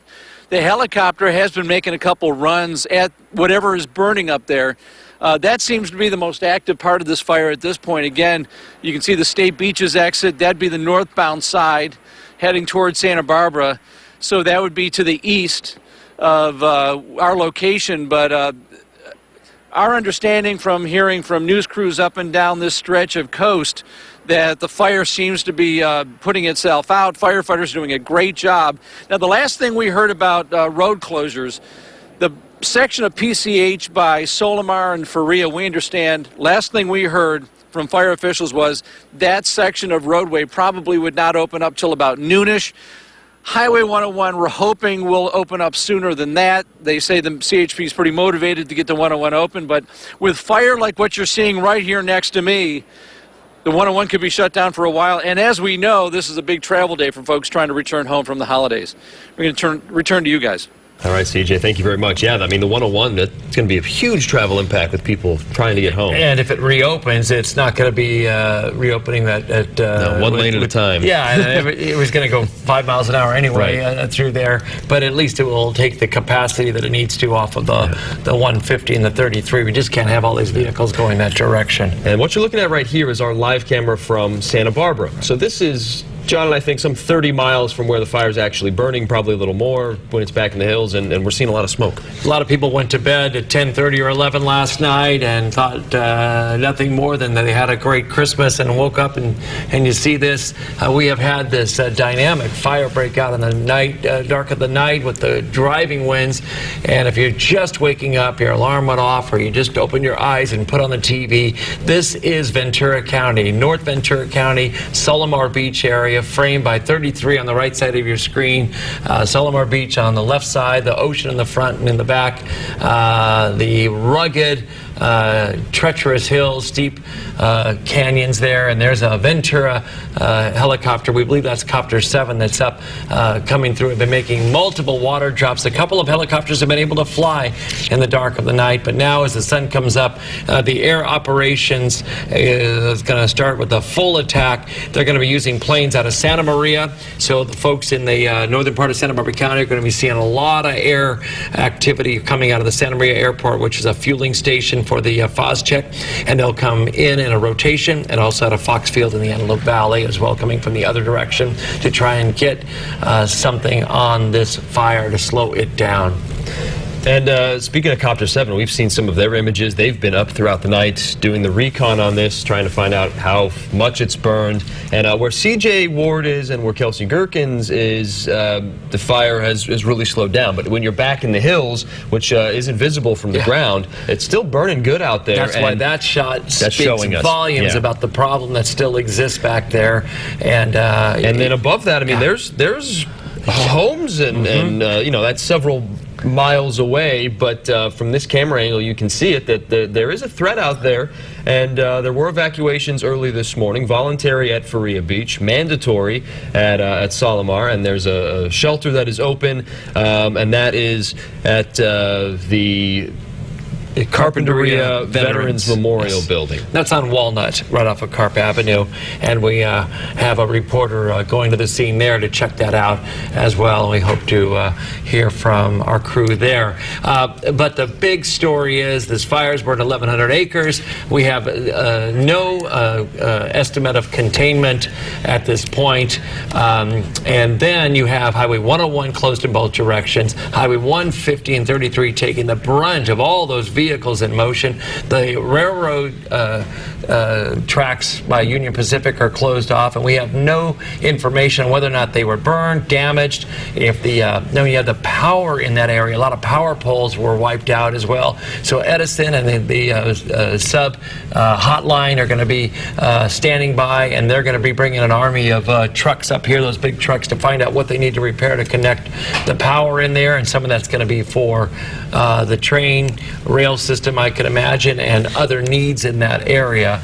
the helicopter has been making a couple runs at whatever is burning up there. That seems to be the most active part of this fire at this point. Again, you can see the State Beaches exit. That'd be the northbound side heading towards Santa Barbara. So that would be to the east of our location. But our understanding from hearing from news crews up and down this stretch of coast that the fire seems to be putting itself out. Firefighters are doing a great job. Now, the last thing we heard about road closures, the section of PCH by Solimar and Faria, we understand, last thing we heard from fire officials was that section of roadway probably would not open up till about noonish. Highway 101, we're hoping will open up sooner than that. They say the CHP is pretty motivated to get the 101 open, but with fire like what you're seeing right here next to me, the 101 could be shut down for a while. And as we know, this is a big travel day for folks trying to return home from the holidays. We're going to return to you guys. All right, CJ, thank you very much. Yeah, I mean, the 101, that's going to be a huge travel impact with people trying to get home. And if it reopens, it's not going to be reopening that no, one lane at a time. Yeah, it was going to go 5 miles an hour anyway through there. But at least it will take the capacity that it needs to off of the 150 and the 33. We just can't have all these vehicles going that direction. And what you're looking at right here is our live camera from Santa Barbara. So this is John and I think some 30 miles from where the fire is actually burning, probably a little more when it's back in the hills, and we're seeing a lot of smoke. A lot of people went to bed at 10:30 or 11 last night and thought nothing more than that they had a great Christmas, and woke up and you see this. We have had this dynamic fire breakout in the night, dark of the night with the driving winds, and if you're just waking up, your alarm went off, or you just open your eyes and put on the TV, this is Ventura County, North Ventura County, Solomar Beach area, framed by 33 on the right side of your screen. Solomar Beach on the left side, the ocean in the front and in the back, the rugged, treacherous hills, steep canyons there, and there's a Ventura helicopter. We believe that's Copter 7 that's up, coming through. We've been making multiple water drops. A couple of helicopters have been able to fly in the dark of the night, but now as the sun comes up, the air operations is going to start with a full attack. They're going to be using planes out of Santa Maria, so the folks in the northern part of Santa Barbara County are going to be seeing a lot of air activity coming out of the Santa Maria Airport, which is a fueling station for the Phos-Check, and they'll come in a rotation, and also out of Foxfield in the Antelope Valley as well, coming from the other direction to try and get something on this fire to slow it down. And speaking of Copter 7, we've seen some of their images. They've been up throughout the night doing the recon on this, trying to find out how much it's burned. And where CJ Ward is and where Kelsey Gherkins is, the fire has really slowed down. But when you're back in the hills, which isn't visible from the ground, it's still burning good out there. That's why that shot speaks volumes about the problem that still exists back there. And then above that, I mean, there's homes and you know, that's several miles away, but from this camera angle you can see it, that there is a threat out there, and there were evacuations early this morning, voluntary at Faria Beach, mandatory at Solomar, and there's a shelter that is open, and that is at the Carpinteria Veterans Memorial Building. That's on Walnut, right off of Carp Avenue, and we have a reporter going to the scene there to check that out as well, and we hope to hear from our crew there. But the big story is this fire's burned 1,100 acres. We have no estimate of containment at this point, and then you have Highway 101 closed in both directions, Highway 150 and 33 taking the brunt of all those vehicles in motion. The railroad tracks by Union Pacific are closed off, and we have no information on whether or not they were burned, damaged. If the you had the power in that area, a lot of power poles were wiped out as well. So Edison and the sub hotline are going to be standing by, and they're going to be bringing an army of trucks up here, those big trucks, to find out what they need to repair to connect the power in there, and some of that's going to be for the train rail system, I could imagine, and other needs in that area.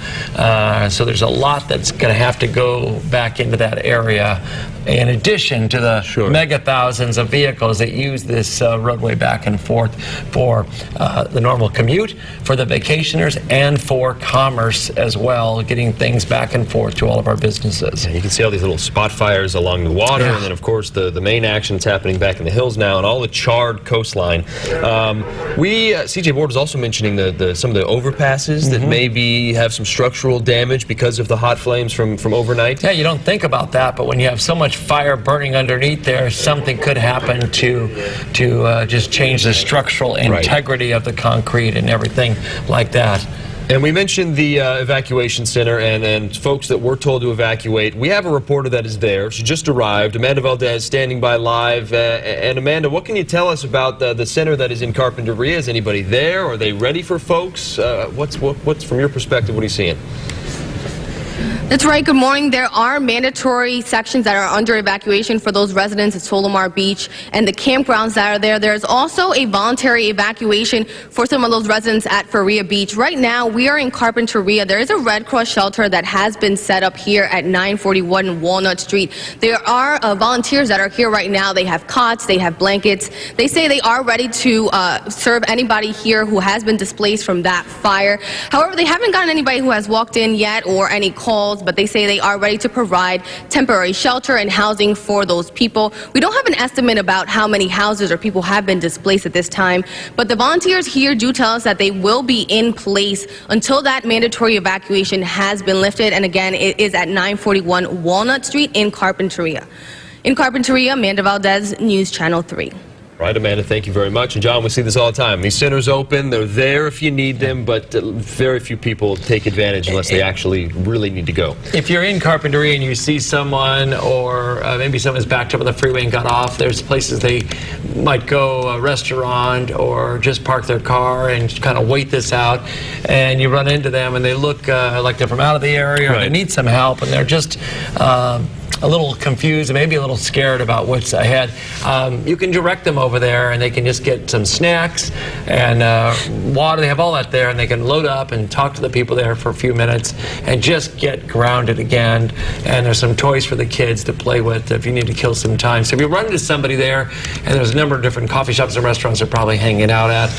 So there's a lot that's going to have to go back into that area, in addition to the mega thousands of vehicles that use this roadway back and forth for the normal commute, for the vacationers, and for commerce as well, getting things back and forth to all of our businesses. Yeah, you can see all these little spot fires along the water, and then of course the main action is happening back in the hills now, and all the charred coastline. CJ Ward was also mentioning some of the overpasses that maybe have some structural damage because of the hot flames from overnight. Yeah, you don't think about that, but when you have so much fire burning underneath there, something could happen to just change the structural integrity of the concrete and everything like that. And we mentioned the evacuation center and folks that were told to evacuate. We have a reporter that is there. She just arrived. Amanda Valdez standing by live. And Amanda, what can you tell us about the center that is in Carpinteria? Is anybody there? Are they ready for folks? What's from your perspective, what are you seeing? That's right. Good morning. There are mandatory sections that are under evacuation for those residents at Solomar Beach and the campgrounds that are there. There's also a voluntary evacuation for some of those residents at Faria Beach. Right now, we are in Carpinteria. There is a Red Cross shelter that has been set up here at 941 Walnut Street. There are volunteers that are here right now. They have cots, they have blankets. They say they are ready to serve anybody here who has been displaced from that fire. However, they haven't gotten anybody who has walked in yet, or any calls, but they say they are ready to provide temporary shelter and housing for those people. We don't have an estimate about how many houses or people have been displaced at this time, but the volunteers here do tell us that they will be in place until that mandatory evacuation has been lifted. And again, it is at 941 Walnut Street in Carpinteria. In Carpinteria, Amanda Valdez, News Channel 3. Right, Amanda, thank you very much. And John, we see this all the time. These centers open, they're there if you need them, but very few people take advantage unless they actually really need to go. If you're in Carpinteria and you see someone, or maybe someone's backed up on the freeway and got off, there's places they might go, a restaurant, or just park their car and kind of wait this out. And you run into them and they look like they're from out of the area, or they need some help, and they're just a little confused and maybe a little scared about what's ahead. You can direct them over there and they can just get some snacks and water. They have all that there, and they can load up and talk to the people there for a few minutes and just get grounded again. And there's some toys for the kids to play with if you need to kill some time. So if you run into somebody there, and there's a number of different coffee shops and restaurants they're probably hanging out at.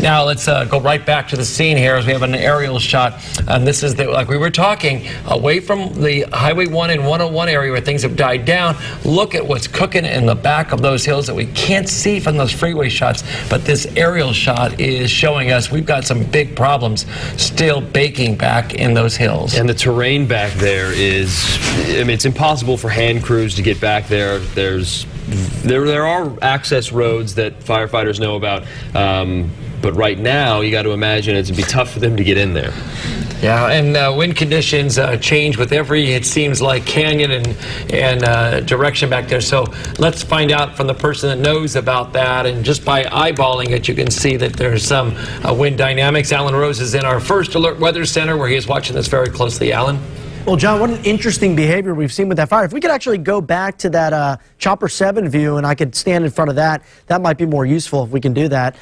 Now let's go right back to the scene here as we have an aerial shot. This is, like we were talking, away from the Highway 1 and 101 area where things have died down. Look at what's cooking in the back of those hills that we can't see from those freeway shots, but this aerial shot is showing us we've got some big problems still baking back in those hills. And the terrain back there is, I mean, it's impossible for hand crews to get back there. There are access roads that firefighters know about, but right now you got to imagine it'd be tough for them to get in there. Yeah, and wind conditions change with every, it seems like, canyon and direction back there. So let's find out from the person that knows about that. And just by eyeballing it, you can see that there's some wind dynamics. Alan Rose is in our First Alert Weather Center, where he is watching this very closely. Alan? Well, John, what an interesting behavior we've seen with that fire. If we could actually go back to that Chopper 7 view and I could stand in front of that, that might be more useful if we can do that.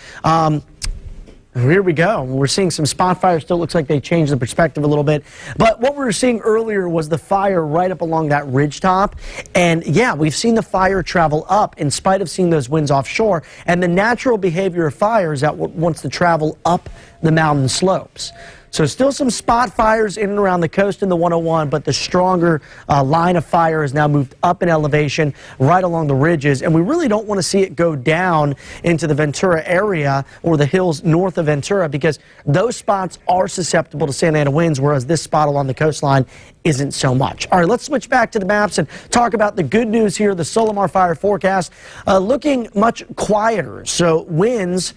Here we go. We're seeing some spot fires. Still looks like they changed the perspective a little bit. But what we were seeing earlier was the fire right up along that ridge top. And yeah, we've seen the fire travel up in spite of seeing those winds offshore. And the natural behavior of fire is that it wants to travel up the mountain slopes. So still some spot fires in and around the coast in the 101, but the stronger line of fire has now moved up in elevation right along the ridges, and we really don't want to see it go down into the Ventura area or the hills north of Ventura, because those spots are susceptible to Santa Ana winds, whereas this spot along the coastline isn't so much. All right, let's switch back to the maps and talk about the good news here. The Solimar fire forecast looking much quieter, so winds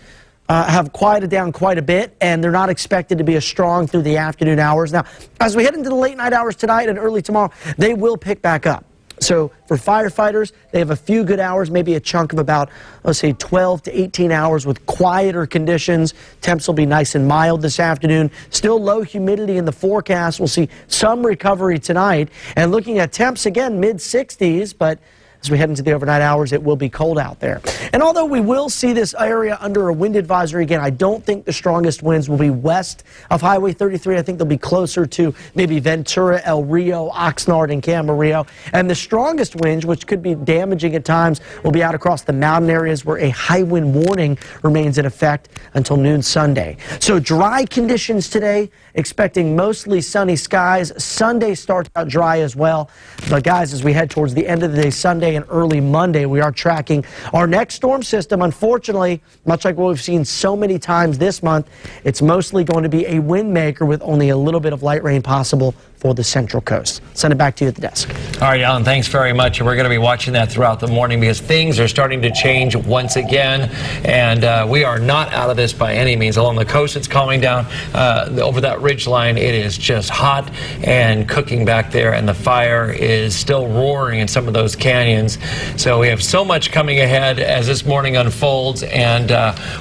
have quieted down quite a bit, and they're not expected to be as strong through the afternoon hours. Now, as we head into the late night hours tonight and early tomorrow, they will pick back up. So for firefighters, they have a few good hours, maybe a chunk of about, let's say, 12 to 18 hours with quieter conditions. Temps will be nice and mild this afternoon. Still low humidity in the forecast. We'll see some recovery tonight. And looking at temps, again, mid-60s, but as we head into the overnight hours, it will be cold out there. And although we will see this area under a wind advisory again, I don't think the strongest winds will be west of Highway 33. I think they'll be closer to maybe Ventura, El Rio, Oxnard, and Camarillo. And the strongest winds, which could be damaging at times, will be out across the mountain areas where a high wind warning remains in effect until noon Sunday. So dry conditions today, expecting mostly sunny skies. Sunday starts out dry as well. But guys, as we head towards the end of the day, Sunday and early Monday, we are tracking our next storm system. Unfortunately, much like what we've seen so many times this month, it's mostly going to be a wind maker with only a little bit of light rain possible for the Central Coast. Send it back to you at the desk. All right, Alan, thanks very much. And we're going to be watching that throughout the morning, because things are starting to change once again. And we are not out of this by any means. Along the coast, it's calming down. Over that ridge line, it is just hot and cooking back there. And the fire is still roaring in some of those canyons. So we have so much coming ahead as this morning unfolds. And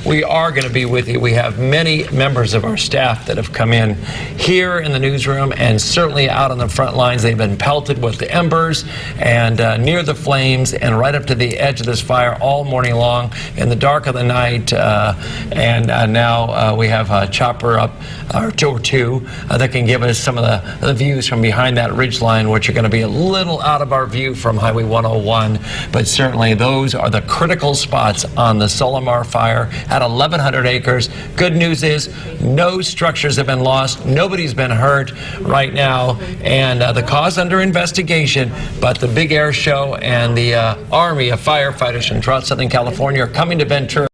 we are going to be with you. We have many members of our staff that have come in here in the newsroom, and certainly out on the front lines. They've been pelted with the embers and near the flames and right up to the edge of this fire all morning long in the dark of the night. Now we have a chopper up, or two, that can give us some of the views from behind that ridge line, which are going to be a little out of our view from Highway 101. But certainly those are the critical spots on the Solimar fire at 1,100 acres. Good news is no structures have been lost. Nobody's been hurt right now. now, and the cause under investigation. But the big air show and the army of firefighters from throughout Southern California are coming to Ventura.